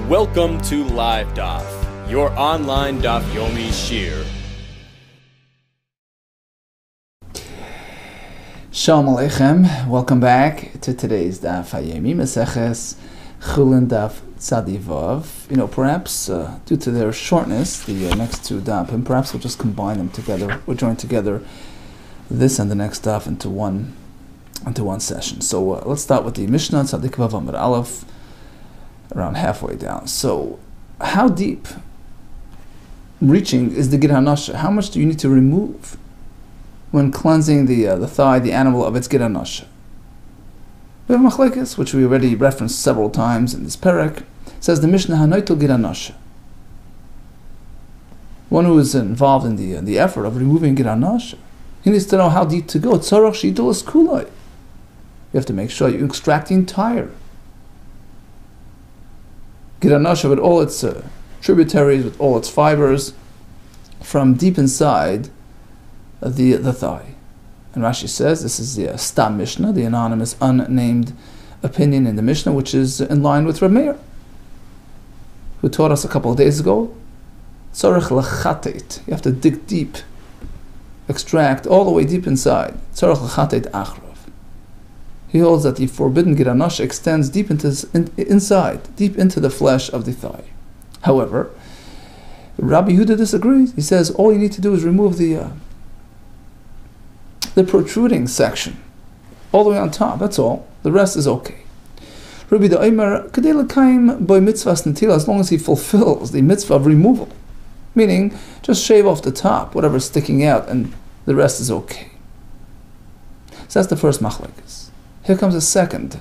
Welcome to LiveDaf, your online Daf Yomi Shir. Shalom Aleichem. Welcome back to today's Daf Hayomi Maseches CHULLIN Daf Tzadivav. Perhaps due to their shortness, the next two Daf, and perhaps we'll just combine them together. We'll join together this and the next Daf into one session. So let's start with the Mishnah Tzadik Vav Amud Aleph, around halfway down. So, how deep reaching is the Gid HaNasha? How much do you need to remove when cleansing the thigh, the animal, of its Gid HaNasha? We have Machlekes, which we already referenced several times in this perek. Says the Mishnah, Hanoitel Gid HaNasha. One who is involved in the effort of removing Gid HaNasha, he needs to know how deep to go. Tzarach she'idol es kulai. You have to make sure you extract the entire Gid HaNasha with all its tributaries, with all its fibers, from deep inside the thigh. And Rashi says this is the Stam Mishnah, the anonymous, unnamed opinion in the Mishnah, which is in line with Reb Meir, who taught us a couple of days ago. Tzarech lechatet. You have to dig deep, extract all the way deep inside. Tzarech lechatet achrav. He holds that the forbidden Gid HaNasha extends deep inside, deep into the flesh of the thigh. However, Rabbi Yehuda disagrees. He says all you need to do is remove the protruding section, all the way on top. That's all. The rest is okay. Rabbi Yehuda Kadei L'Kaim by mitzvahs netila, as long as he fulfills the mitzvah of removal, meaning just shave off the top, whatever's sticking out, and the rest is okay. So that's the first machlekes. Here comes a second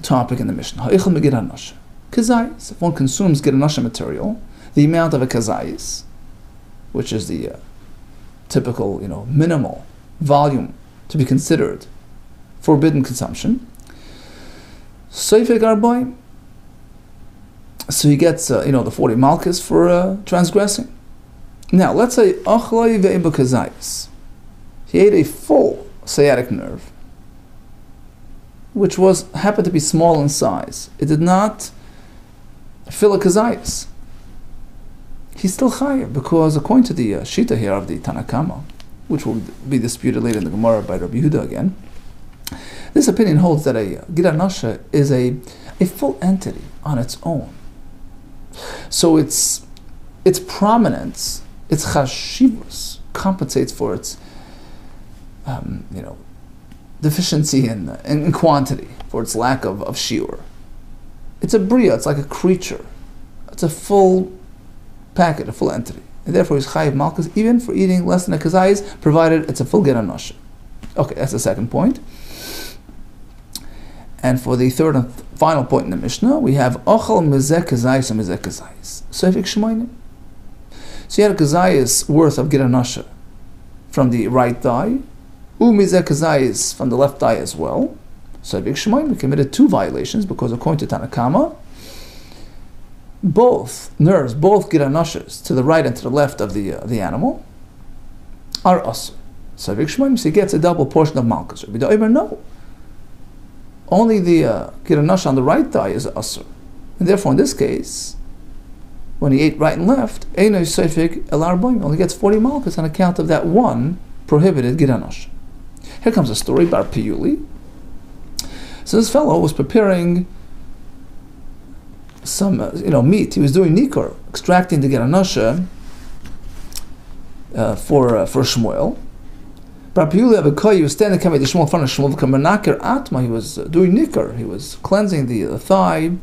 topic in the Mishnah. Ha'ichel megid HaNasha. Kazayis. If one consumes Gid HaNasha material, the amount of a kazayis, which is the typical, minimal volume to be considered forbidden consumption. Seifek arba'im. So he gets, the 40 malchus for transgressing. Now, let's say achlai ve'im b'kazayis. He ate a full sciatic nerve, which happened to be small in size. It did not fill a kazayis. He's still chayav, because according to the shita here of the Tanakama, which will be disputed later in the Gemara by Rabbi Yehuda again, this opinion holds that a Gid HaNasha is a full entity on its own. So its prominence, its chashivus, compensates for its deficiency in quantity, for its lack of shiur. It's a bria, it's like a creature. It's a full packet, a full entity. And therefore he's chayiv malchus even for eating less than a kazayis, provided it's a full Gid HaNasha. Okay, that's the second point. And for the third and final point in the Mishnah, we have ochel mezeh kazayis and mezeh kazayis. Seifik shmoinim. So you had a kazayis worth of Gid HaNasha from the right thigh, umizeh kazayis from the left thigh as well. So Seifik shmoinim committed two violations, because according to Tanakama, both nerves, both Gid HaNashas, to the right and to the left of the animal, are asur. So Seifik shmoinim, so he gets a double portion of malchus. Rabbi Yehuda no. Only the Gid HaNasha on the right thigh is asur. And therefore, in this case, when he ate right and left, Eino Seifik el arba'im, only gets 40 malchus on account of that one prohibited Gid HaNasha. Here comes a story, Bar Piyuli. So this fellow was preparing some, meat. He was doing nikor, extracting the Gid HaNasha for Shmuel. Bar Piyuli Abakai, he was standing coming to Shmuel in front of Shmuel, Kamenaker Atma, he was doing nikor. He was cleansing the thigh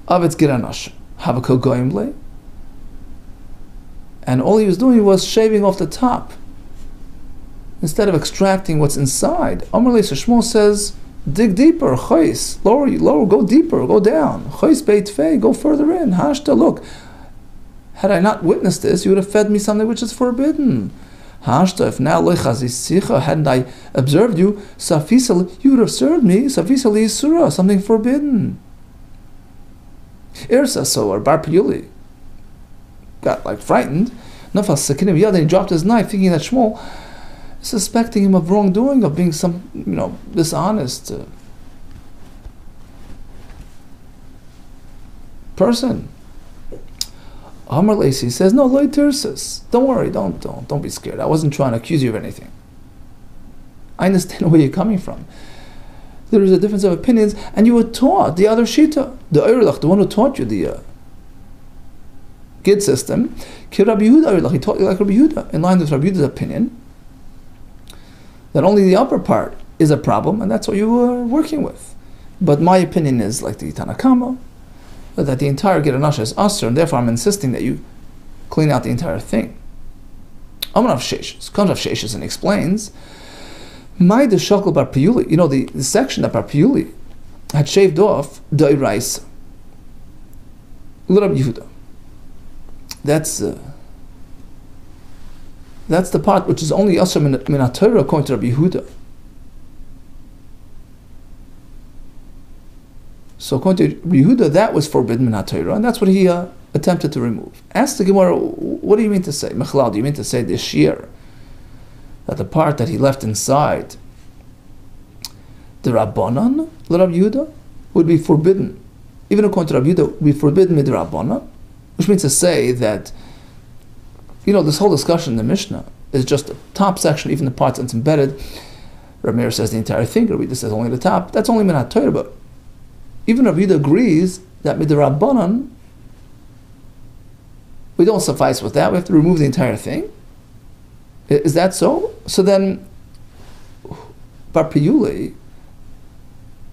of its Gid HaNasha. Havakol Goimle. And all he was doing was shaving off the top, instead of extracting what's inside. Amarle, so Shmuel says, dig deeper, chais, lower, go deeper, go down. Chais beit fei, go further in. Hashta, look, had I not witnessed this, you would have fed me something which is forbidden. Hashta, if now lechazisicha, hadn't I observed you, safisa, you would have served me, safisa li surah, something forbidden. Irsa, so, or Bar Piyuli got frightened. Nafas sakinim yad, and he dropped his knife, thinking that Shmuel suspecting him of wrongdoing, of being some, dishonest. person. Amar Lacey says, no, loy tirsus. Don't worry, don't be scared. I wasn't trying to accuse you of anything. I understand where you're coming from. There is a difference of opinions, and you were taught the other shita, the Eirlach, the one who taught you the Gid system. Ki Rabbi Yehuda Eirlach, he taught you like Rabbi Yehuda, in line with Rabbi Yehuda's opinion, that only the upper part is a problem, and that's what you were working with. But my opinion is like the Tanakama, that the entire Gid Anasha is Asr, and therefore I'm insisting that you clean out the entire thing. Amar Rav Sheshes comes Rav Sheshes and explains, my the shakal bar piyuli, the section that bar piyuli had shaved off da'iraisa. Rabbi Yehuda. That's the part which is only asr min ha-Torah according to Rabbi Yehuda. So according to Rabbi Yehuda, that was forbidden min ha-Torah, and that's what he attempted to remove. Ask the Gemara, what do you mean to say? Mechlal, do you mean to say the shear? That the part that he left inside the Rabbanan, the Rabbi Yehuda, would be forbidden. Even according to Rabbi Yehuda, would be forbidden with the Rabbanan, which means to say that, this whole discussion in the Mishnah is just the top section, even the parts that's embedded. Rabbi Meir says the entire thing, Rabbi Yehuda says only the top. That's only min ha-Torah, but even Rabbi Yehuda agrees that with the Rabbanan, we don't suffice with that, we have to remove the entire thing. Is that so? So then, Bar Piyuli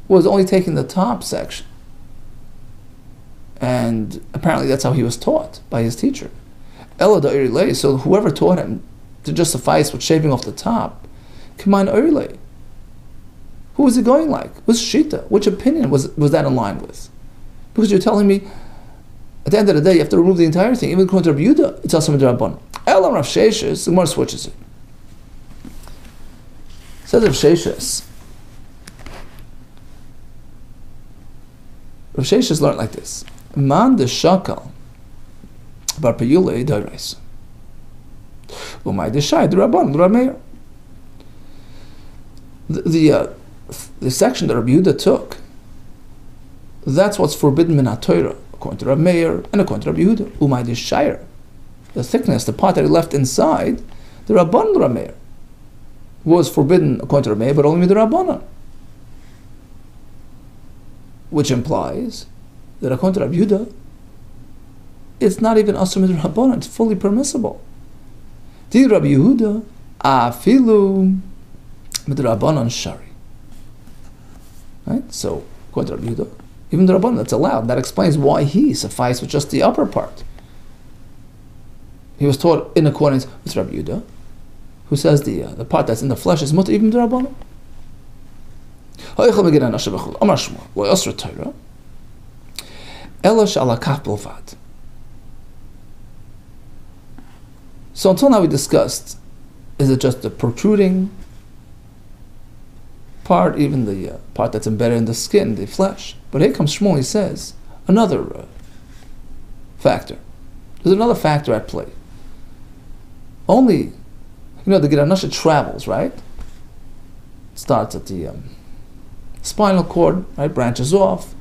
was only taking the top section. And apparently that's how he was taught by his teacher. Ela da'irlei, so whoever taught him to just suffice with shaving off the top, Kaman Oirlei. Who was he going like? Which Shita? Which opinion was that in line with? Because you're telling me, at the end of the day, you have to remove the entire thing. Even according to Rabbi Yehuda, it's also Midrabban. Elam Rav Sheshes, the Gemara switches it. Says Rav Sheshes. Rav Sheshes learned like this: Man de shakal bar piyulei da'iraisa, umay de shai de Rabban Rameir. The section that Rabbi Yehuda took, that's what's forbidden min ha-Torah, according to Rabbi Meir and according to Rabbi Yehuda. Umay de shayr, the thickness, the part that he left inside, the Rabban Rameir, was forbidden according to Rabbi Meir, but only with the Rabbanan. Which implies that according to Rabbi Yehuda, it's not even asur mit Rabbanan, it's fully permissible. Di Rabbi Yehuda, afilu mit Rabbanan shari. Right? So, according to Rabbi Yehuda, even the Rabbanan, that's allowed. That explains why he sufficed with just the upper part. He was taught in accordance with Rabbi Yehuda, who says the part that's in the flesh is mutter even the Rabbanan. So until now we discussed, is it just the protruding part, even the part that's embedded in the skin, the flesh? But here comes Shmuel, he says, another factor. There's another factor at play. Only, the Gid Anasha travels, right? It starts at the spinal cord, right? Branches off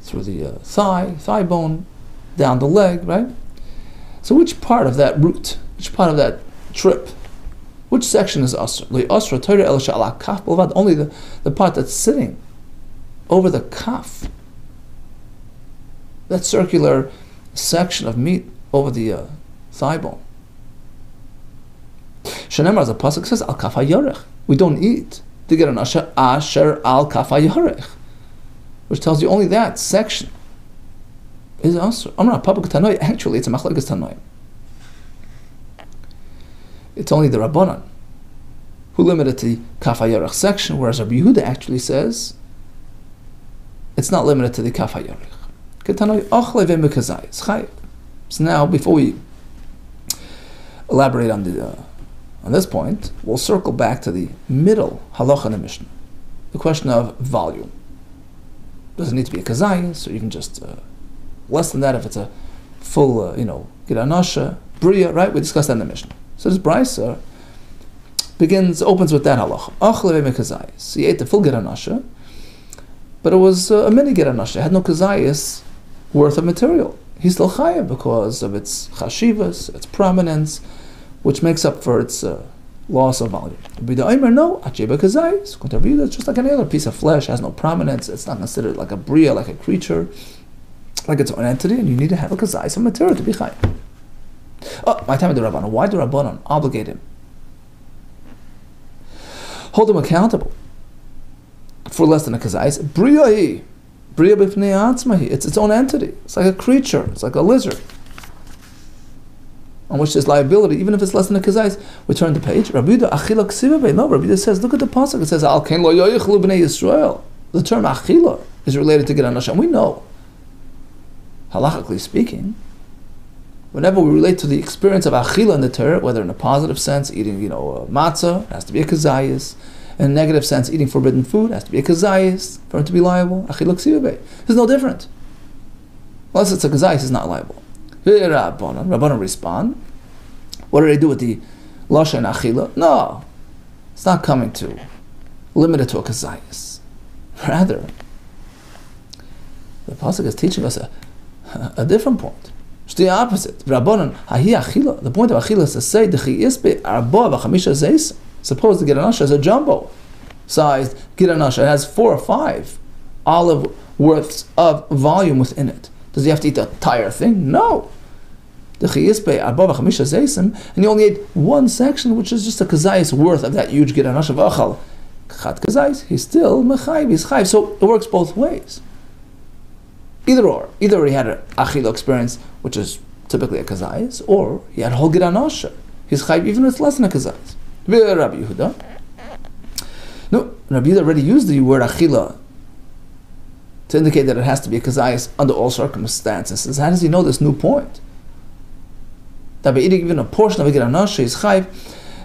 through the thigh bone, down the leg, right? So which part of that route, which part of that trip, which section is asr? Only the part that's sitting over the kaf, that circular section of meat over the thigh bone. Shenemar, as the pasuk says, al kaf hayarech. We don't eat the Gid Anasha asher al kaf hayarech, which tells you only that section is asr. Amar Papa Tanoi. Actually, it's a machlekes Tanoi. It's only the Rabbanan who limited to the kaf hayarech section, whereas Rabbi Yehuda actually says it's not limited to the kaf hayarech. So now, before we elaborate on this point, we'll circle back to the middle halacha in the Mishnah, the question of volume. Does it need to be a kazayis, or even just less than that if it's a full, Gid Anasha, Bria, right? We discussed that in the Mishnah. So this brisa opens with that halacha. He ate the full Gid Anasha, but it was a mini Gid Anasha. It had no kazayis worth of material. He's still chayav because of its chashivas, its prominence, which makes up for its loss of value. Rabbi Omer, no, acheba kazayis. It's just like any other piece of flesh, has no prominence. It's not considered like a bria, like a creature, like its own entity, and you need to have a kazayis of material to be chayav. Oh, my time of the Rabbanon. Why do Rabbanon obligate him? Hold him accountable for less than a kazayis. Bria b'fnei atzmahi. It's its own entity. It's like a creature. It's like a lizard, on which there's liability, even if it's less than a kazayis. We turn the page. Rabbi Yehuda achila ksiva. No, Rabbi Yehuda says, look at the pasuk. It says, al ken lo yoyichlu b'nei Yisrael. The term achila is related to Giran and we know, halachically speaking, whenever we relate to the experience of achila in the Torah, whether in a positive sense, eating, matzah, it has to be a kazayis. In a negative sense, eating forbidden food, it has to be a kazayis for it to be liable. Achila ksiva. It's no different. Unless it's a kazayis, it's not liable. Rabbanan respond. What do they do with the lashon achila? No, it's not coming to limit it to a kazayis. Rather, the pasuk is teaching us a different point. It's the opposite. Rabbanan hahi achila. The point of achila is to say dechi isbe arba v'chamisha zeis. Suppose the Giran is a jumbo sized Giran. It has 4 or 5 olive worths of volume within it. Does he have to eat the entire thing? No. And you only ate one section, which is just a kazayis worth of that huge Giran of achal. Kazayis, he's still mechayiv, he's chayiv. So it works both ways. Either or. Either he had an achila experience, which is typically a kazayis, or he had a whole Giran. He's chayiv even if it's less than a kazayis. Rabbi Yehuda. No, Rabbi Yehuda already used the word achila to indicate that it has to be a kazayis under all circumstances. How does he know this new point? That by eating even a portion of a Giran is chayiv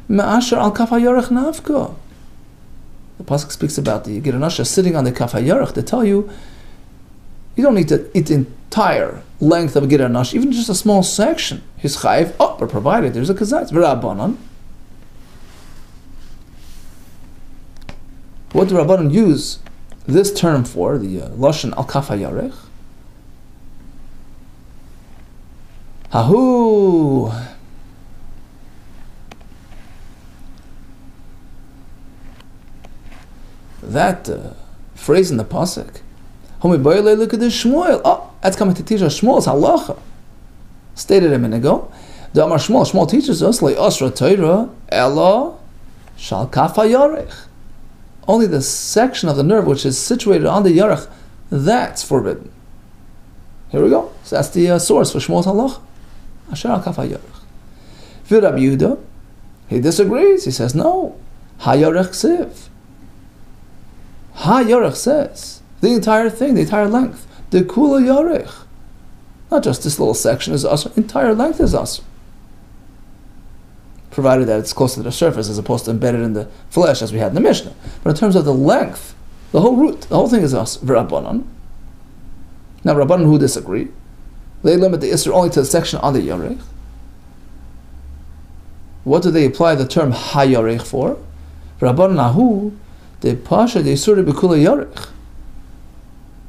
me'asher al kaf hayorech nafka. The pasuk speaks about the Giran sitting on the kaf hayorech to tell you don't need to eat the entire length of a Giran, even just a small section. His chayiv, but provided there's a kazayis. V'rabbanon. What do Rabbanon use this term for, the lashon al kaf hayarech? Hahu. That phrase in the pasuk. Look at this Shmuel. That's coming to teach us Shmuel's halacha. Stated a minute ago. The Amar Shmuel teaches us like asra Torah ella shal kaf hayarech. Only the section of the nerve which is situated on the yarech, that's forbidden. Here we go. So that's the source for Shmuel's halach. Asher al kaf hayarech. Rabbi Yehuda, he disagrees. He says no. Hayarech siv. Hayarech says the entire thing, the entire length. The kula yarech. Not just this little section is asr. Entire length is asr. Provided that it's close to the surface as opposed to embedded in the flesh as we had in the Mishnah. But in terms of the length, the whole root, the whole thing is us, v'rabbanon. Now Rabbanon who disagree, they limit the Isser only to the section on the Yarech. What do they apply the term ha-Yarech for? Rabbanon ahu, they pasha the Isur b'kula Yarech.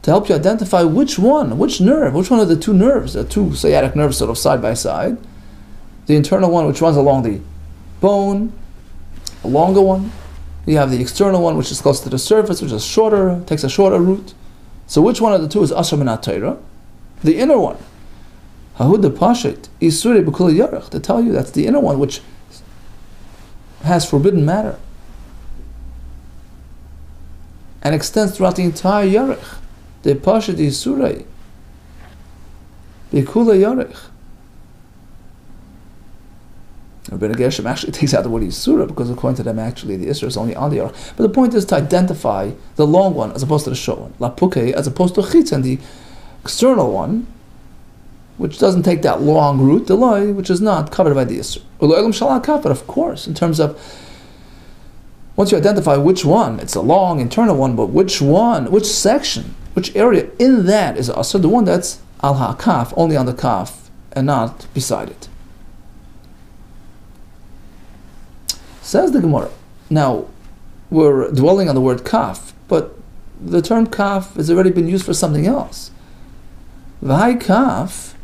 To help you identify which nerve, which one of the two nerves, the two sciatic nerves sort of side by side. The internal one which runs along the bone, a longer one. You have the external one which is close to the surface, which is shorter, takes a shorter route. So which one of the two is asher minat Torah? The inner one. Hahud the pashet isuri b'kul yarech, to tell you that's the inner one which has forbidden matter and extends throughout the entire yarech. The pashet isuri b'kul yarech. Rabbi Gershom actually takes out the word Yisura because according to them actually the Isra is only on the Yarech. But the point is to identify the long one as opposed to the short one. La Puke as opposed to Chitz, and the external one which doesn't take that long route, the Loi, which is not covered by the Isra. But of course, in terms of once you identify which one, it's a long internal one, but which one, which section, which area in that is Asr, the one that's Al HaKaf, only on the Kaf and not beside it. Says the Gemara. Now, we're dwelling on the word kaf, but the term kaf has already been used for something else. V'hai kaf,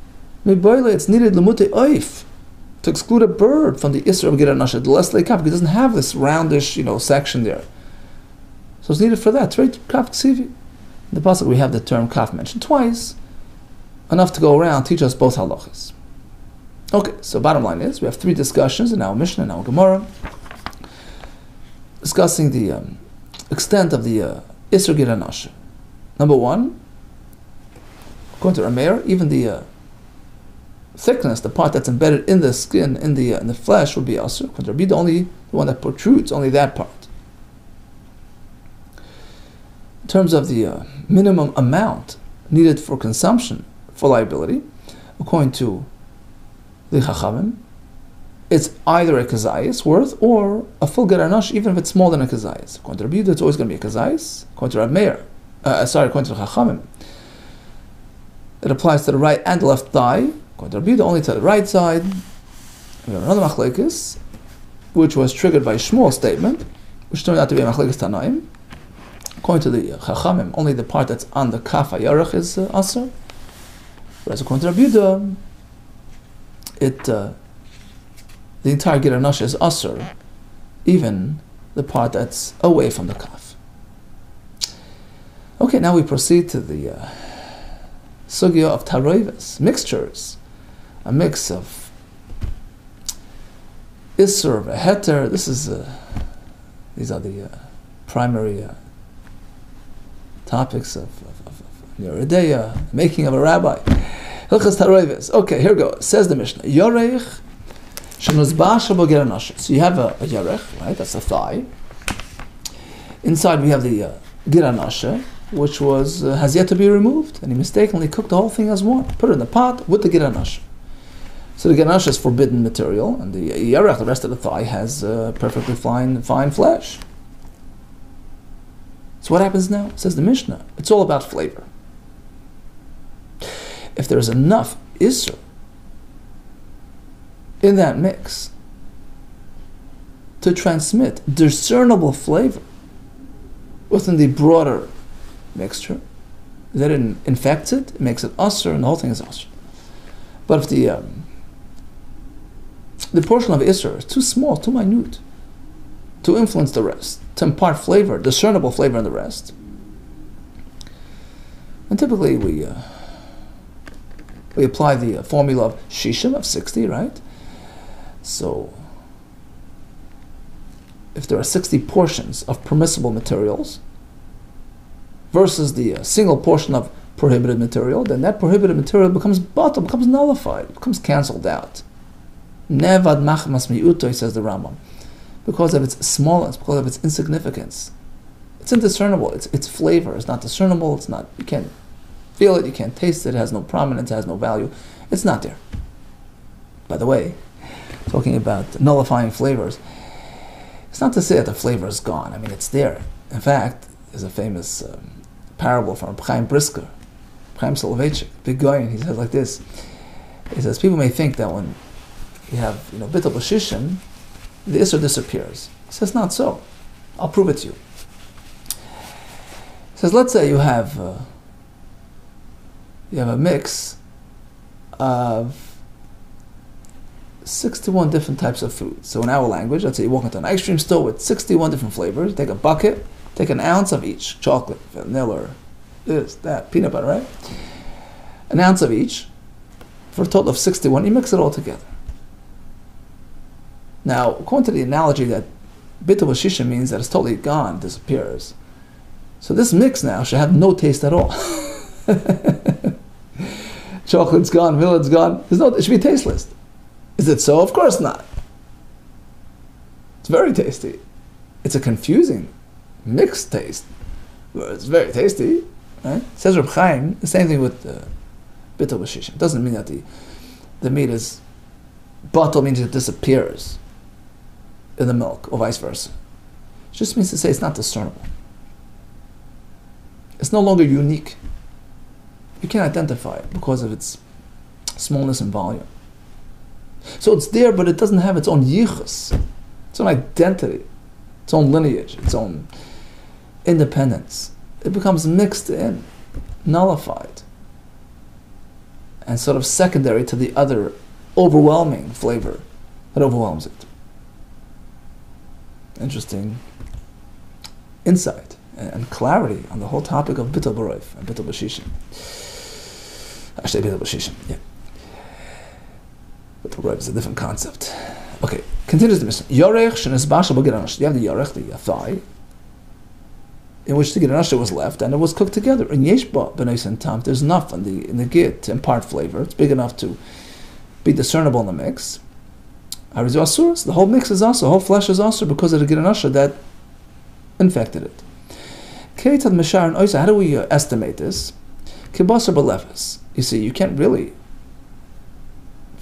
miboile, it's needed lemute oif, to exclude a bird from the isra of Giran Nasha, the leslie kaf, because it doesn't have this roundish, section there. So it's needed for that. It's very kaf ksivi. In the pasuk we have the term kaf mentioned twice, enough to go around, teach us both halachas. Okay, so bottom line is, we have 3 discussions in our Mishnah and our Gemara, discussing the extent of the Isra Giran Nasha. Number 1, according to Rameir, even the thickness, the part that's embedded in the skin, in the flesh, would be Asr. According to Rabbi, only the one that protrudes, only that part. In terms of the minimum amount needed for consumption, for liability, according to the Chachamim, it's either a kazayis worth or a full Giran Nasha, even if it's more than a kazayis. According to Rabbi, it's always going to be a kazayis. According to Rav Meir, according to the Chachamim, it applies to the right and the left thigh. According to Rabbi, only to the right side. We have another machlekes, which was triggered by Shmuel's statement, which turned out to be a machlekes Tanaim. According to the Chachamim, only the part that's on the kaf hayarech is asr. Whereas according to Rabbi, the entire Giran Nasha is asr, even the part that's away from the kaf. Okay, now we proceed to the sugya of taroivas, mixtures, a mix of isser, a heter. These are the primary topics of Yeridea, making of a rabbi. Hilchas taroivas. Okay, here we go. Says the Mishnah, Yorech shenuzbash bo Giran Nasha. So you have a yorech, right? That's a thigh. Inside we have the Giran Nasha, which has yet to be removed, and he mistakenly cooked the whole thing as one. Put it in the pot with the Giran Nasha. So the Giran Nasha is forbidden material, and the yarech, the rest of the thigh, has perfectly fine flesh. So what happens now? Says the Mishnah, it's all about flavor. If there's enough isser in that mix to transmit discernible flavor within the broader mixture, that it infects it, it makes it usher, and the whole thing is usher. But if the portion of isser is too small, too minute, to influence the rest, to impart flavor, discernible flavor in the rest, and typically we apply the formula of shishim, of 60, right? So if there are 60 portions of permissible materials versus the single portion of prohibited material, then that prohibited material becomes batal, becomes nullified, becomes cancelled out. Nevad machmas mi'uto, says the Rambam, because of its smallness, because of its insignificance. It's indiscernible. Its flavor is not discernible. It's not. You can't feel it. You can't taste it. It has no prominence. It has no value. It's not there. By the way, talking about nullifying flavors, it's not to say that the flavor is gone. I mean, it's there. In fact, there's a famous parable from Chaim Brisker, Chaim Soloveitchik, big guy, and he says like this. He says, people may think that when you have, bittul b'shishim, the isser disappears. He says, not so. I'll prove it to you. He says, let's say you have a mix of 61 different types of food. So in our language, let's say you walk into an ice cream store with 61 different flavors, take a bucket, take an ounce of each, chocolate, vanilla, this, that, peanut butter, right? An ounce of each, for a total of 61, you mix it all together. Now, according to the analogy that bittul b'shisha means that it's totally gone, disappears. So this mix now should have no taste at all. Chocolate's gone, vanilla's gone. It should be tasteless. Is it so? Of course not. It's very tasty. It's a confusing, mixed taste. Well, it's very tasty, right? Says Reb Chaim, the same thing with bittul b'shisha. It doesn't mean that the meat is batal, means it disappears in the milk, or vice versa. It just means to say it's not discernible. It's no longer unique. You can't identify it because of its smallness and volume. So it's there, but it doesn't have its own yichus, its own identity, its own lineage, its own independence. It becomes mixed in, nullified. and sort of secondary to the other overwhelming flavor that overwhelms it. Interesting insight and clarity on the whole topic of Bittul B'Roif and Bittul B'Shishim. Actually, Bittul B'Shishim, yeah. Bittul B'Roif is a different concept. Okay, continues the Mishnah. Yorech shenes bashal b'giranash. You have the yorech, the thigh, in which the giranasha was left, and it was cooked together. In yeshba b'neis and tam, there's enough in the git to impart flavor. It's big enough to be discernible in the mix. Harizu asur, the whole mix is also, the whole flesh is also because of the giranasha that infected it. Keitad mishar and oisa. How do we estimate this? Kibasar b'lefes. You see, you can't really.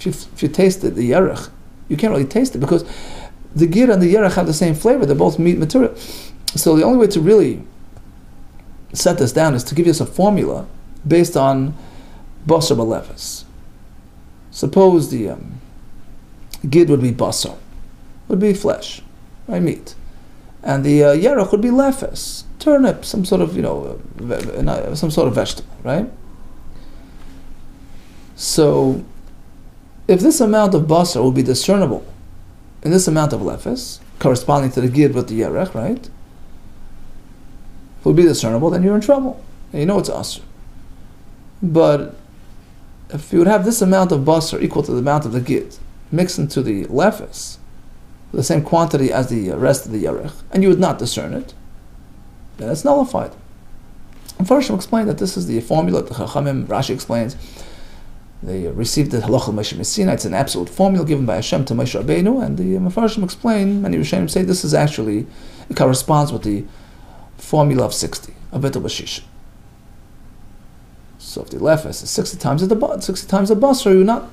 If you taste the yerech, you can't really taste it because the gir and the yerech have the same flavor. They're both meat material. So the only way to really set this down is to give us a formula based on basar b'lefes. Suppose the gid would be basar, would be flesh, right, meat, and the yerech would be lefes, turnip, some sort of some sort of vegetable, right? So, if this amount of basar will be discernible in this amount of lefes, corresponding to the gid with the yerech, right? Will be discernible, then you're in trouble. And you know it's asr. But if you would have this amount of basar equal to the amount of the gid mixed into the lefes, the same quantity as the rest of the yarech, and you would not discern it, then it's nullified. And Farshim explained that this is the formula. The Chachamim, Rashi explains, they received the halachah Moshe Sinai. It's an absolute formula given by Hashem to Moshe Rabbeinu, and the Mefarshim explain, many Rishonim say this is actually, it corresponds with the formula of 60, of Bittul B'Shishim. So if the lefes is 60 times the basar, you will not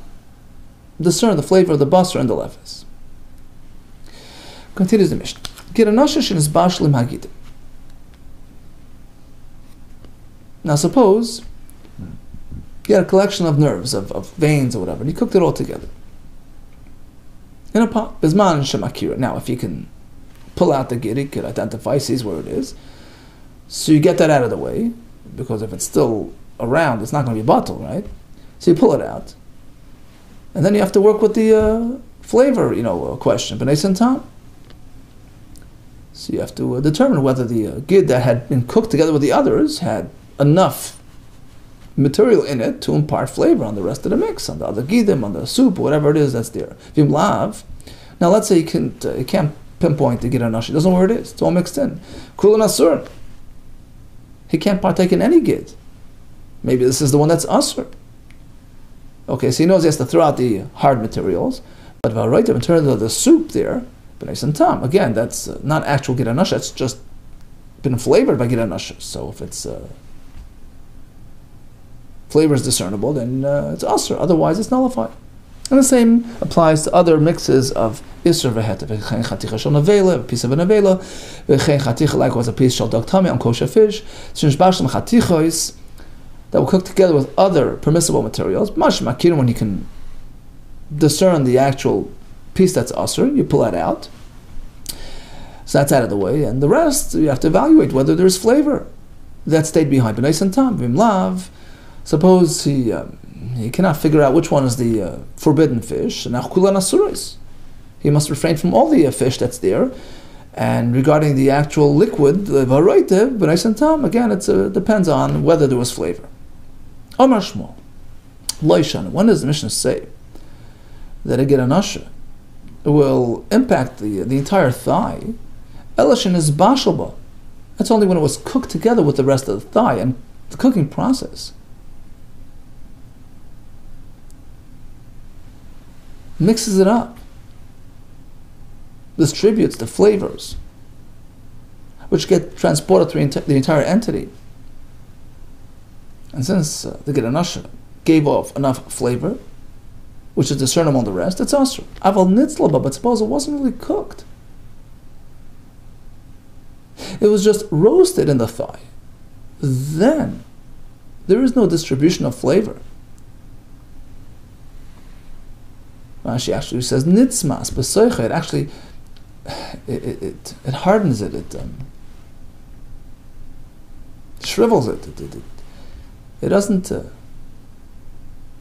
discern the flavor of the basar and the lefes. Continues the Mishnah. Now suppose you had a collection of nerves, of veins or whatever, and you cooked it all together in a pot. Bizman shemakira. Now if you can pull out the gid, you could identify, sees where it is. So you get that out of the way, because if it's still around, it's not going to be bottled, right? So you pull it out, and then you have to work with the flavor, question. B'nei and tam. So you have to determine whether the gid that had been cooked together with the others had enough material in it to impart flavor on the rest of the mix, on the other gidim, on the soup, whatever it is that's there. Vim lav. Now let's say you can't pinpoint the gid anash. He doesn't know where it is. It's all mixed in. Kulun asur. He can't partake in any gid. Maybe this is the one that's asur. Okay, so he knows he has to throw out the hard materials, but in terms of the soup there, b'nei and tam. Again, that's not actual gid anash. It's just been flavored by gid anash. So if it's flavor is discernible, then it's asur. Otherwise, it's nullified. And the same applies to other mixes of isur v'heter. V'chein chaticha shel nevela, a piece of a nevela. V'chein chaticha, likewise, a piece shel dog tami on kosher fish. Since bashlam chatichos that will cook together with other permissible materials. Mash makirim, when you can discern the actual piece that's asur, you pull that out. So that's out of the way, and the rest you have to evaluate whether there's flavor that stayed behind. B'nei and tam, v'im lav. Suppose he cannot figure out which one is the forbidden fish. Now kulan asuros. He must refrain from all the fish that's there. And regarding the actual liquid, the varoitev, b'nei and tam, again, it depends on whether there was flavor. Amar Shmuel, loishan. When does the Mishnah say that a gid anasha will impact the entire thigh? Elishin is bashalba. That's only when it was cooked together with the rest of the thigh, and the cooking process mixes it up, distributes the flavors, which get transported through the entire entity. And since the gid anasha gave off enough flavor, which is discernible on the rest, it's asur. Aval nitzlaba, but suppose it wasn't really cooked. It was just roasted in the thigh. Then there is no distribution of flavor. Rashi actually says nitzmas b'soicha. It actually it hardens it. It shrivels it. It doesn't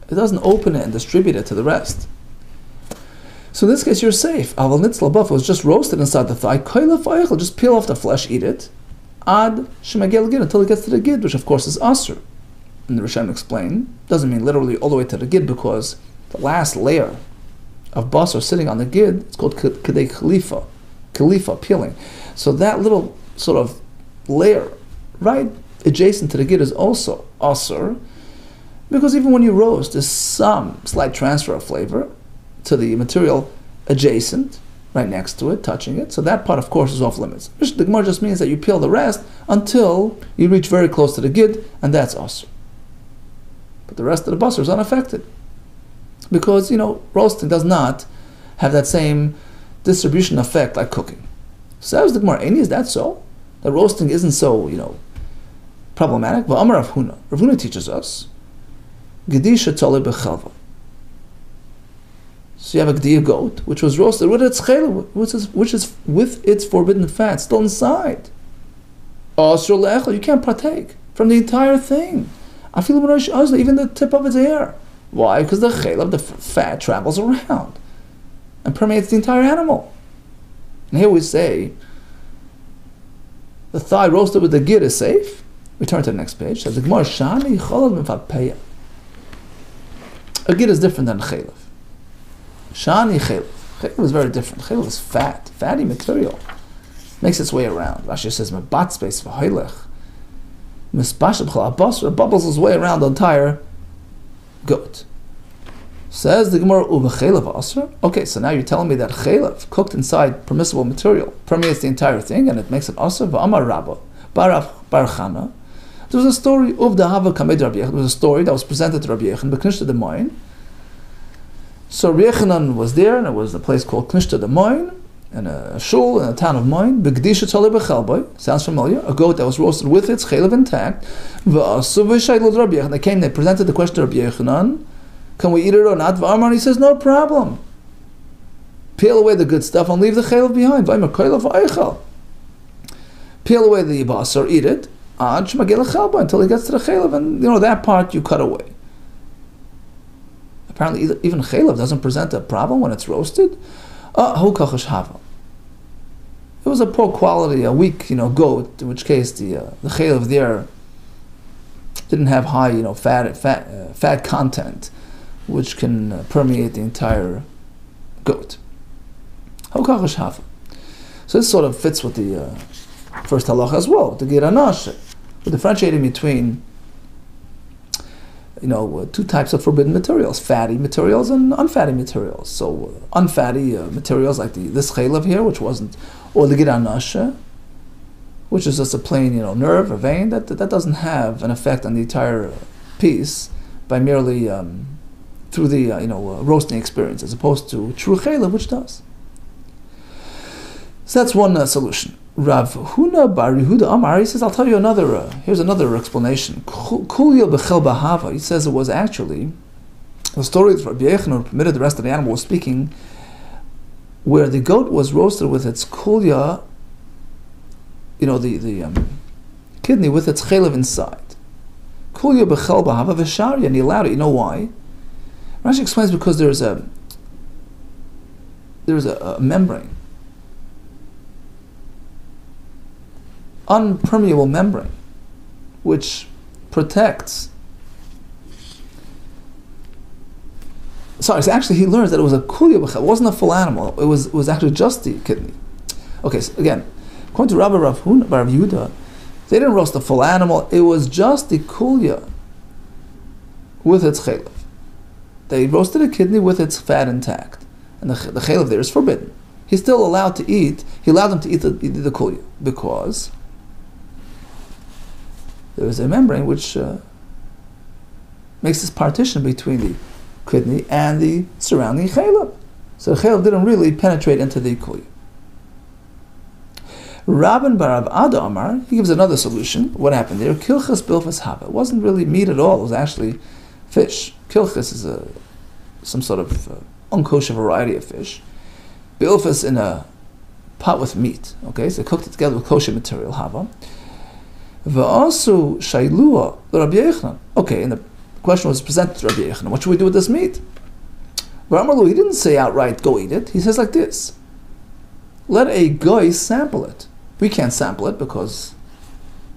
It doesn't open it and distribute it to the rest. So in this case, you're safe. Aval nitzla baf was just roasted inside the thigh. Just peel off the flesh, eat it. Ad shemagel gid, until it gets to the gid, which of course is asur. And the Rishonim explain, doesn't mean literally all the way to the gid, because the last layer of basar sitting on the gid, it's called kedei khalifa, peeling. So that little sort of layer right adjacent to the gid is also asur, because even when you roast, there's some slight transfer of flavor to the material adjacent, right next to it, touching it. So that part, of course, is off limits. The Gemara just means that you peel the rest until you reach very close to the gid, and that's asur. But the rest of the basar is unaffected, because, roasting does not have that same distribution effect like cooking. So the Gemara, is that so? That roasting isn't so, problematic? But Amar Rav Huna teaches us, Gedisha tole bechelva. So you have a gdiya goat, which was roasted with its chayla, which is with its forbidden fat still inside. Asur le'echel, you can't partake from the entire thing. Even the tip of its ear. Why? Because the chayla, the fat, travels around and permeates the entire animal. And here we say, the thigh roasted with the gid is safe. We turn to the next page. Says the Gemara, Shani cholad mifat. A gid is different than chaylev. Shani chaylev. Chaylev is very different. Chaylev is fatty material. Makes its way around. Rashi says, mebat space v'hoylech. Mispashab chal abasra, bubbles its way around the entire goat. Says the Gemara, ubechaylev asra. Okay, so now you're telling me that chaylev, cooked inside permissible material, permeates the entire thing and it makes it asra. V'amar rabba, barachana. There was a story of the Hava Kamed Rabbi Yechon. There was a story that was presented to Rabbi Yechon, the Knishta de Moin. So Rabbi Yechonon was there, and it was a place called Knishta de Moin, and a shul in the town of Moin. Begdisha tzalei bechelboi. Sounds familiar? A goat that was roasted with its chaylev intact. V'asu v'shaylu Rabbi Yechon. They presented the question to Rabbi Yechonon, can we eat it or not? V'amar, he says, no problem. Peel away the good stuff and leave the chaylev behind. V'aymer koylev v'aychal. Peel away the basar, eat it. Until he gets to the chaylev, and that part you cut away. Apparently, even chaylev doesn't present a problem when it's roasted. It was a poor quality, a weak, goat. In which case, the chaylev there didn't have high, fat content, which can permeate the entire goat. So this sort of fits with the first halacha as well, the giranash. We're differentiating between, two types of forbidden materials: fatty materials and unfatty materials. So unfatty materials like this chaylev here, which wasn't, or the giranash, which is just a plain, nerve or vein that doesn't have an effect on the entire piece by merely through the roasting experience, as opposed to true chaylev, which does. So that's one solution. Rav Huna bar Yehuda Amar, he says, I'll tell you another, here's another explanation. Kulya bechel bahava, he says it was actually, the story that Rabbi Yechon, who permitted the rest of the animal, was speaking, where the goat was roasted with its kulya, the kidney with its chaylev inside. Kulya bechel bahava v'sharya, and he allowed it. You know why? Rashi explains because there's a membrane, unpermeable membrane, which protects. Sorry, so actually he learns that it was a kulya b'chel. It wasn't a full animal. It was actually just the kidney. Okay, so again, according to Rav Yehuda, they didn't roast the full animal. It was just the kulya with its chaylev. They roasted a kidney with its fat intact, and the chaylev there is forbidden. He's still allowed to eat. He allowed them to eat the kulya because there is a membrane which makes this partition between the kidney and the surrounding chaylev. So the chaylev didn't really penetrate into the kulya. Rabban Barav Ada Amar, he gives another solution. What happened there? Kilchas bilfas hava. It wasn't really meat at all. It was actually fish. Kilchas is some sort of unkosher variety of fish. Bilfas in a pot with meat. Okay, so they cooked it together with kosher material hava. V'asu shailua l'Rabbi Yechon. Okay, in the question was presented to Rabbi Yechon. What should we do with this meat? He didn't say outright, go eat it. He says like this: let a guy sample it. We can't sample it because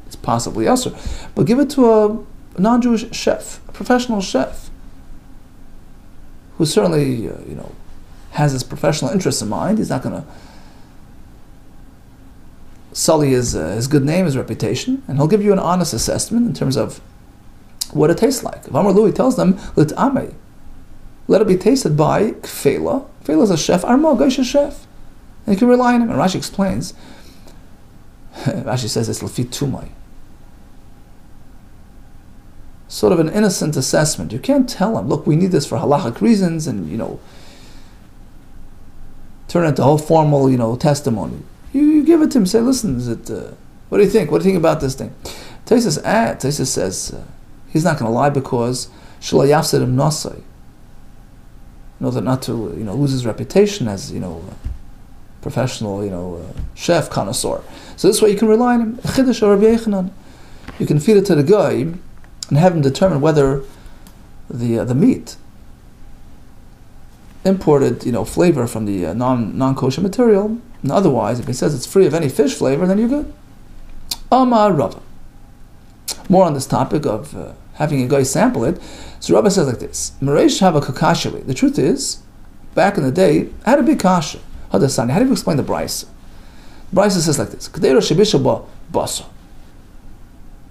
it's possibly usher, but give it to a non-Jewish chef, a professional chef, who certainly has his professional interests in mind. He's not going to sully his good name, his reputation, and he'll give you an honest assessment in terms of what it tastes like. If Amar Lui tells them, Lit'ame, let it be tasted by Kfela. Kfela is a chef, Armo, Geisha chef. And you can rely on him. And Rashi explains, Rashi says it's Lefit Tumai. Sort of an innocent assessment. You can't tell him, look, we need this for halachic reasons, and, turn it into a whole formal, testimony. You give it to him, say, listen, what do you think? What do you think about this thing? Taisus says, he's not going to lie because Shalai Yafsid Nasai. In order not to, lose his reputation as, professional, chef connoisseur. So this way you can rely on him. Chiddush or Rabbi Yechanan. You can feed it to the guy and have him determine whether the meat imported, flavor from the non-kosher material. And otherwise, if he says it's free of any fish flavor, then you're good. Amar Rava. More on this topic of having a guy sample it. So Rava says like this: Mereish hava kakashali. The truth is, back in the day, I had a big kasha. How do you explain the brisa? The brisa says like this: Kedera shebisha basa.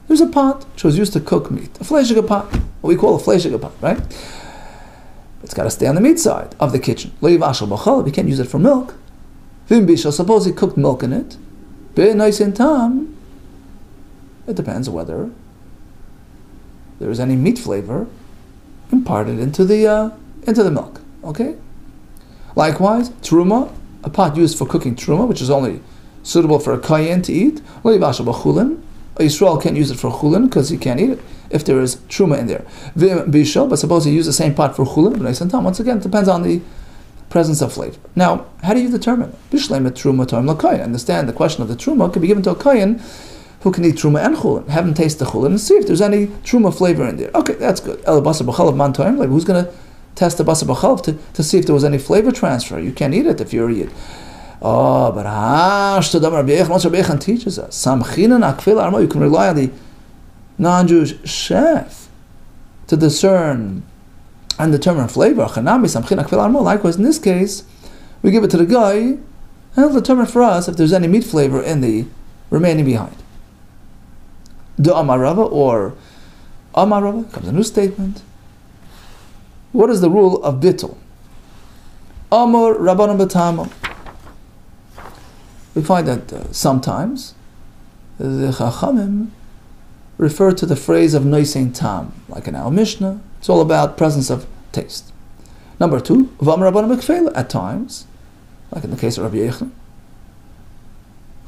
There's a pot which was used to cook meat, a fleishiga pot, what we call a fleishiga pot, right? It's got to stay on the meat side of the kitchen. Lo yivashal b'chalav. You can't use it for milk. Vim bishal. Suppose he cooked milk in it. Be'nais in tam. It depends whether there is any meat flavor imparted into the milk. Okay. Likewise, truma, a pot used for cooking truma, which is only suitable for a kayin to eat. Lo yivashal b'chulin. A Yisrael can't use it for chulin because he can't eat it if there is truma in there. Vim bishal, but suppose he used the same pot for chulin. B'nais in tam. Once again, it depends on the presence of flavor. Now, how do you determine it? Bishleim truma toim l'kayin. Understand the question of the truma could be given to a kayin who can eat truma and chulin. Have him taste the chulin and see if there's any truma flavor in there. Okay, that's good. El basar b'chalav man toim. Like, who's going to test the basar b'chalav to see if there was any flavor transfer? You can't eat it if you're eating it. Oh, but once Rabbi Yechon teaches us, you can rely on the non-Jewish chef to discern and determine flavor. Likewise, in this case, we give it to the guy, and he'll determine for us if there's any meat flavor in the remaining behind. Do Amar Rava or Amar Rava comes a new statement. What is the rule of bittul? Amar Rabbanan B'Tama. We find that sometimes the Chachamim refer to the phrase of noisein tam, like in our Mishnah. It's all about presence of taste. Number two, V'amar Rabbanan B'Kfela. At times, like in the case of Rabbi Yechon,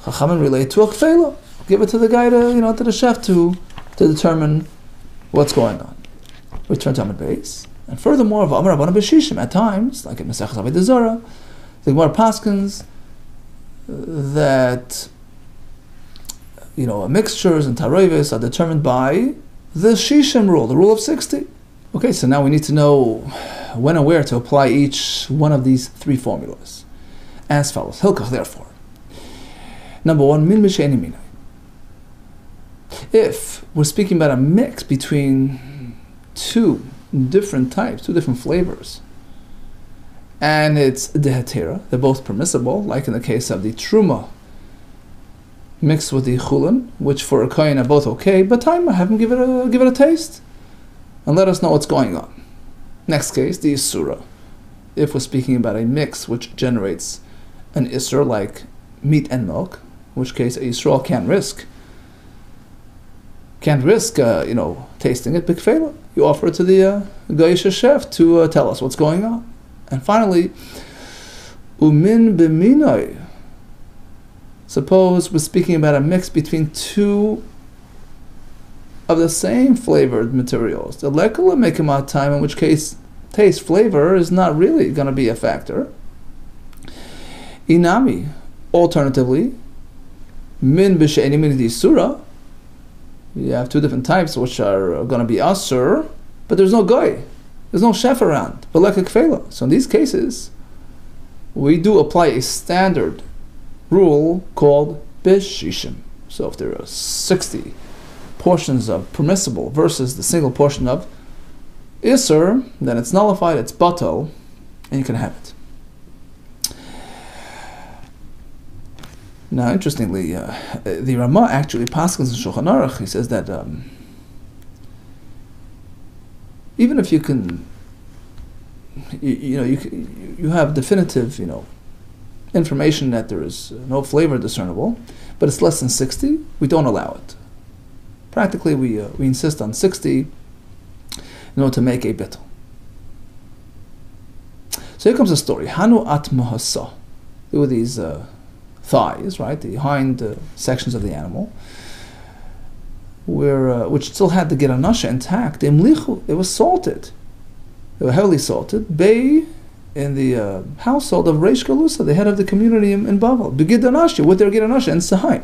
Chachamim relate to a kfela. Give it to the guy to the chef to determine what's going on. Return to Talmud Beis. And furthermore, V'amar Rabbanan B'Shishim. At times, like in Masechus Avodah Zarah, the Gemara paskins that mixtures and taroives are determined by the shishim rule, the rule of 60. Okay, so now we need to know when and where to apply each one of these three formulas. As follows: Hilkach, therefore. Number one, min misheni minai. If we're speaking about a mix between two different types, two different flavors, and it's dehetera, they're both permissible, like in the case of the truma mixed with the chulin, which for a kohen are both okay, but time I have him give it a taste and let us know what's going on. Next case, the isura. If we're speaking about a mix which generates an isur like meat and milk, in which case a Yisrael can't risk tasting it, b'kfela. You offer it to the Goyish chef to tell us what's going on. And finally, umin b'minoi. Suppose we're speaking about a mix between two of the same flavored materials. The lekala make him out time, in which case taste, flavor is not really going to be a factor. Inami. Alternatively, min b'she'eni min d'isura. You have two different types which are going to be asur, but there's no guy, there's no chef around. So in these cases, we do apply a standard rule called bishishim. So if there are 60 portions of permissible versus the single portion of isser, then it's nullified, it's batal, and you can have it. Now, interestingly, the Ramah actually paskins in Shulchan Aruch. He says that even if you can, you have definitive, information that there is no flavor discernible, but it's less than 60, we don't allow it. Practically, we insist on 60 in order to make a bittul. So here comes the story. Hanu at mahasa. There were these thighs, right, the hind sections of the animal, which still had the giranasha intact. They were salted. They were heavily salted. Bay in the household of Reish Galusa, the head of the community in Bavli, begidanasha, with their giranasha inside.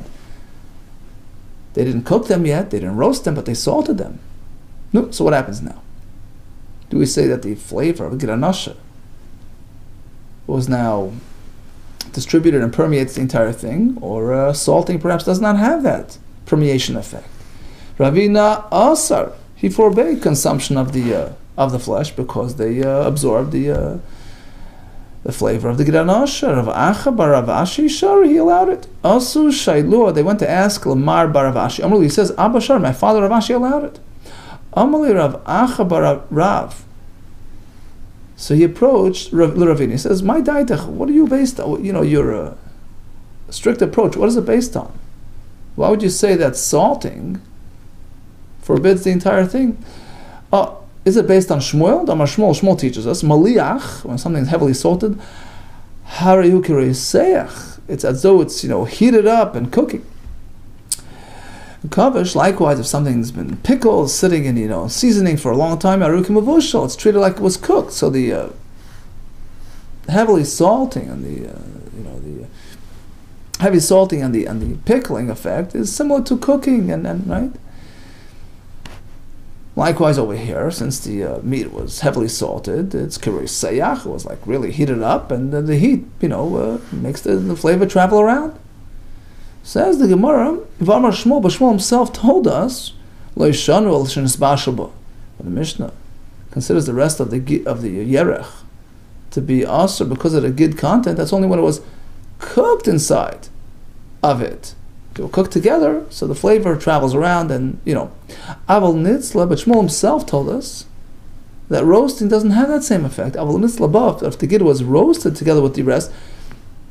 They didn't cook them yet. They didn't roast them, but they salted them. No. So what happens now? Do we say that the flavor of giranasha was now distributed and permeates the entire thing, or salting perhaps does not have that permeation effect? Ravina Asar, he forbade consumption of the flesh because they absorb the flavor of the giranasha. Rav Acha bar Rav Ashi Shari, he allowed it. Asu Shailua, they went to ask Lamar bar Rav Ashi. Amrli, he says, Abba Shar, my father Rav Ashi allowed it. Amrli Rav Acha bar Rav. So he approached Ravina. He says, "My daitach, what are you based on? Your strict approach. What is it based on? Why would you say that salting forbids the entire thing? Is it based on Shmuel? Shmuel teaches us maliach, when something is heavily salted. It's as though it's heated up and cooking. Kavish, likewise, if something's been pickled, sitting in seasoning for a long time, it's treated like it was cooked. So the heavily salting and the heavy salting and the pickling effect is similar to cooking, and right. Likewise over here, since the meat was heavily salted, it's kirei sayach. It was like really heated up, and the heat makes the flavor travel around. Says the Gemara, Vamar Shmuel, but Shmuel himself told us, Lo yishanu el shenisbashel bo. But the Mishnah considers the rest of the yerech to be asur because of the gid content. That's only when it was cooked inside of it. They were cooked together, so the flavor travels around, and Aval nitzla, but Shmuel himself told us that roasting doesn't have that same effect. Aval nitzla above, if the gid was roasted together with the rest,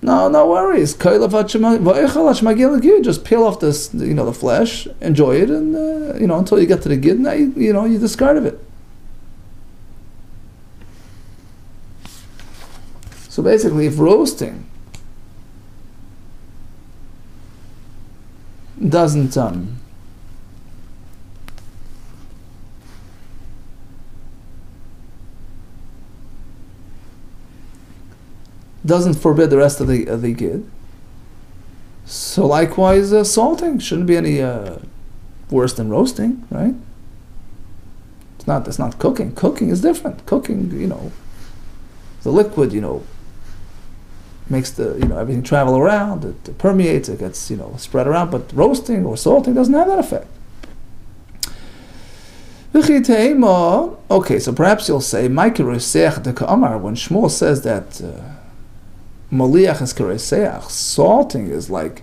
no worries. Just peel off the flesh, enjoy it, and until you get to the gid, now you discard of it. So basically, if roasting doesn't forbid the rest of the gid, so likewise salting shouldn't be any worse than roasting, right? It's not cooking. Cooking is different. Cooking, the liquid, makes the everything travel around. It permeates. It gets spread around. But roasting or salting doesn't have that effect. Okay, so perhaps you'll say, when Shmuel says that maliach is kareseach, salting is like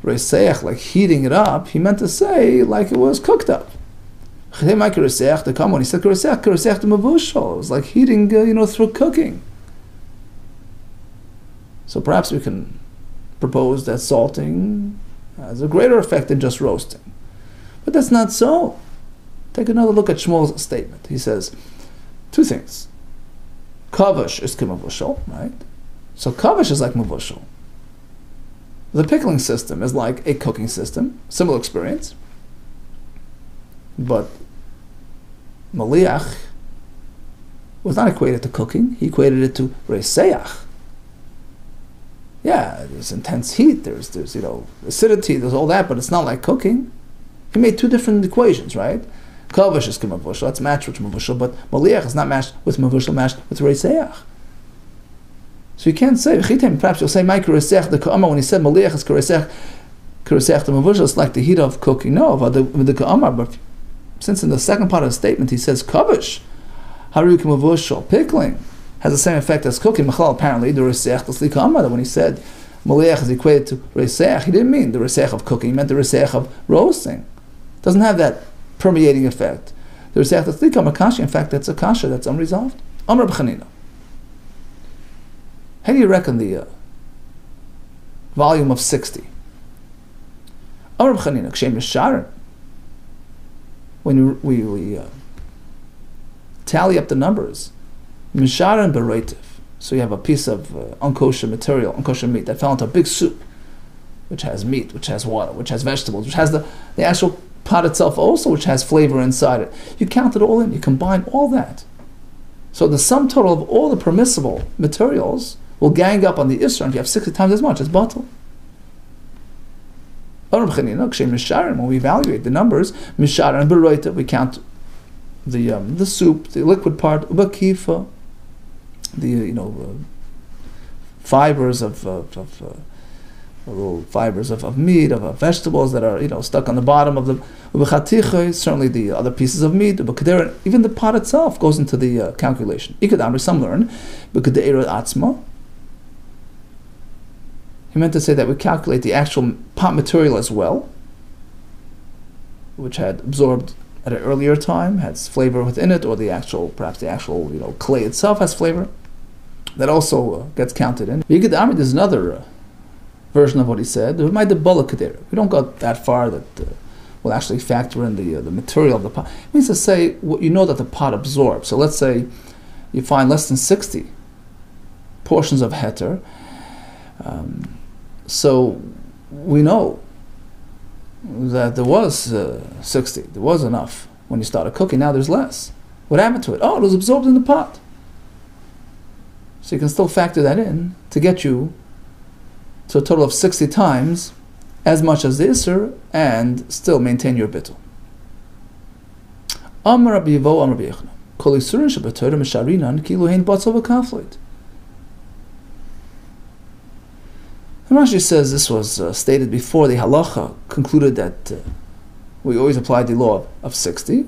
reseach, like heating it up, he meant to say like it was cooked up. When he said kareseach to mavushal, it was like heating through cooking. So perhaps we can propose that salting has a greater effect than just roasting. But that's not so. Take another look at Shmuel's statement. He says two things. Kavush is kimavushal, right? So kavush is like mavushal. The pickling system is like a cooking system, similar experience. But maliach was not equated to cooking. He equated it to reseach. Yeah, there's intense heat, there's acidity, there's all that, but it's not like cooking. He made two different equations, right? Kavish is k'mavushal, that's matched with mavushal, but maliach is not matched with mavushal, matched with reiseach. So you can't say, perhaps you'll say, Mike Kuresech, the Ka'amar, when he said maliach is Kuresech the mavushal, it's like the heat of cooking. No, with the Ka'amar, but since in the second part of the statement he says Kavish, Haru k'mavushal, pickling, has the same effect as cooking. Machal, apparently, the Resech, the Sli Ka'amar, when he said maliach is equated to Resech, he didn't mean the Resech of cooking, he meant the Resech of roasting. It doesn't have that permeating effect. The Resech the Sli Ka'amar Kashi, in fact, that's a Kasha that's unresolved. Amar B'chanina. How do you reckon the volume of 60? Amar B'chanina, Kshem Yesharim. When we tally up the numbers, Misharim Bereitiv. So you have a piece of unkosher material, unkosher meat that fell into a big soup, which has meat, which has water, which has vegetables, which has the actual pot itself also, which has flavor inside it. You count it all in, you combine all that. So the sum total of all the permissible materials will gang up on the Isra, and if you have 60 times as much, it's batal. When we evaluate the numbers, Mishar and Beroita, we count the soup, the liquid part, Ubakifa, the fibers of little fibers of meat, of vegetables that are stuck on the bottom of the Ubachaticha, certainly the other pieces of meat, even the pot itself goes into the calculation. Ikadamri, some learn, B'kadeira Atzma. He meant to say that we calculate the actual pot material as well, which had absorbed at an earlier time, has flavor within it, or perhaps the actual clay itself has flavor. That also gets counted in. There's another version of what he said. We don't go that far that we'll actually factor in the material of the pot. It means to say what that the pot absorbs. So let's say you find less than 60 portions of heter. So we know that there was 60. There was enough when you started cooking. Now there's less. What happened to it? Oh, it was absorbed in the pot. So you can still factor that in to get you to a total of 60 times as much as the Isser and still maintain your bittul. Amar Rabbi Yevo, Amar Rabbi Yechna. Kol Yisurin shebetorah misharinan kilu hein batzol v'kafloit. Rashi says this was stated before the halacha concluded that we always applied the law of 60.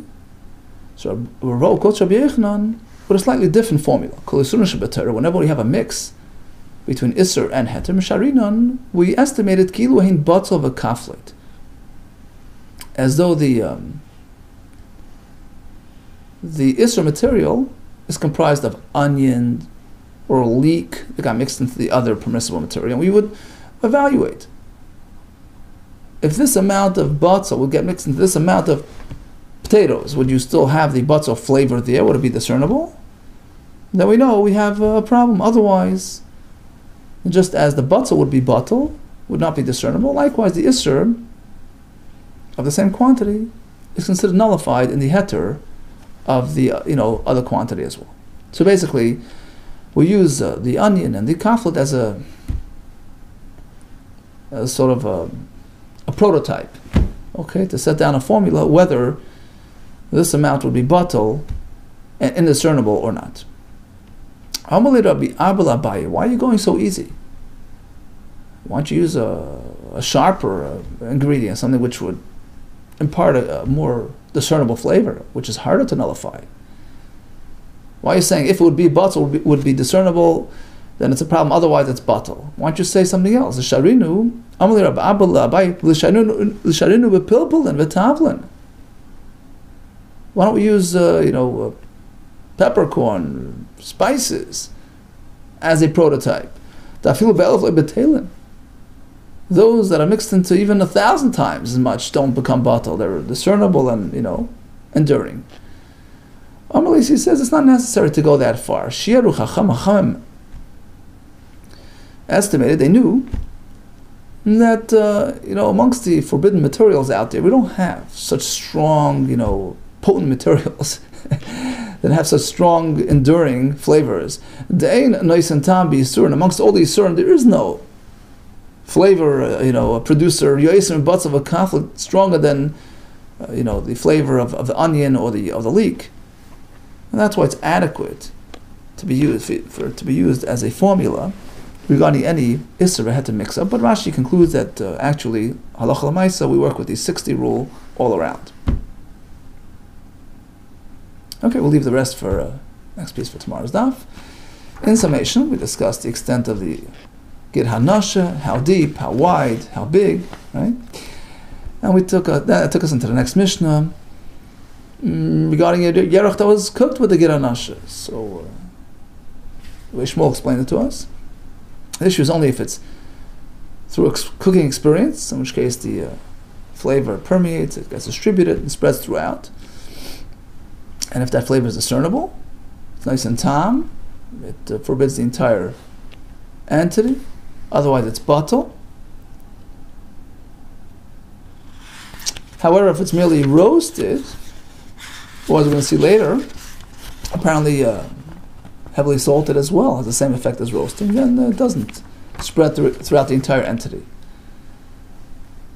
So Rav quotes Rabbi Yechanan with a slightly different formula. Whenever we have a mix between Isser and Heter, Misharinan, we estimated kilu hein batzol v'kaflet, as though the Isser material is comprised of onion or leek that got mixed into the other permissible material. And we would evaluate if this amount of batzol would get mixed into this amount of potatoes, would you still have the batzol flavor there? Would it be discernible? Then we know we have a problem. Otherwise, just as the batzol would be batal, would not be discernible, likewise the isser of the same quantity is considered nullified in the heter of the other quantity as well. So basically, we use the onion and the kaflet as a sort of a prototype, okay, to set down a formula whether this amount would be batal and indiscernible or not. Why are you going so easy? Why don't you use a sharper ingredient, something which would impart a more discernible flavor, which is harder to nullify? Why are you saying if it would be batal, would be discernible, then it's a problem, otherwise it's batal? Why don't you say something else? Why don't we use peppercorn, spices as a prototype? Those that are mixed into even 1,000 times as much don't become batal. They're discernible and enduring. Amalisi says it's not necessary to go that far. Shiaru Chacham estimated, they knew that amongst the forbidden materials out there, we don't have such strong, potent materials that have such strong, enduring flavors. De'ein noisan tam b'yisurin. Amongst all the yisurin, there is no flavor, a producer, yoisim batzal v'kaflet, stronger than the flavor of the onion or the leek, and that's why it's adequate to be used for it to be used as a formula regarding any Isser had to mix up. But Rashi concludes that actually halacha l'maisa we work with the 60 rule all around. Okay, we'll leave the rest for next piece for tomorrow's daf. In summation, we discussed the extent of the Gid Hanasha, how deep, how wide, how big, right? And that took us into the next Mishnah regarding a yerach that was cooked with the Gid Hanasha. So, the way Shmuel explained it to us, the issue is only if it's through cooking experience, in which case the flavor permeates, it gets distributed and spreads throughout. And if that flavor is discernible, it's nice and tam, it forbids the entire entity. Otherwise, it's batal. However, if it's merely roasted, or as we're going to see later, apparently heavily salted as well, has the same effect as roasting, then it doesn't spread throughout the entire entity.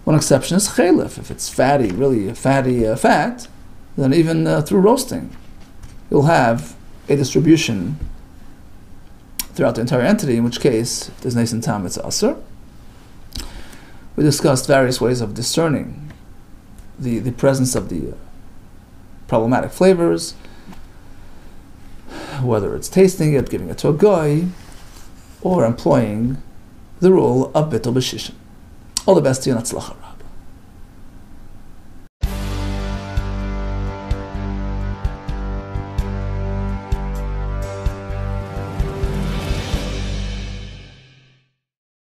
One exception is chalif. If it's fatty, really fatty fat, then even through roasting, you'll have a distribution throughout the entire entity, in which case, if there's nice and tam, it's asr. We discussed various ways of discerning the presence of the problematic flavors, whether it's tasting it, giving it to a guy, or employing the rule of bittul b'shishin. All the best to you, and atzlacha.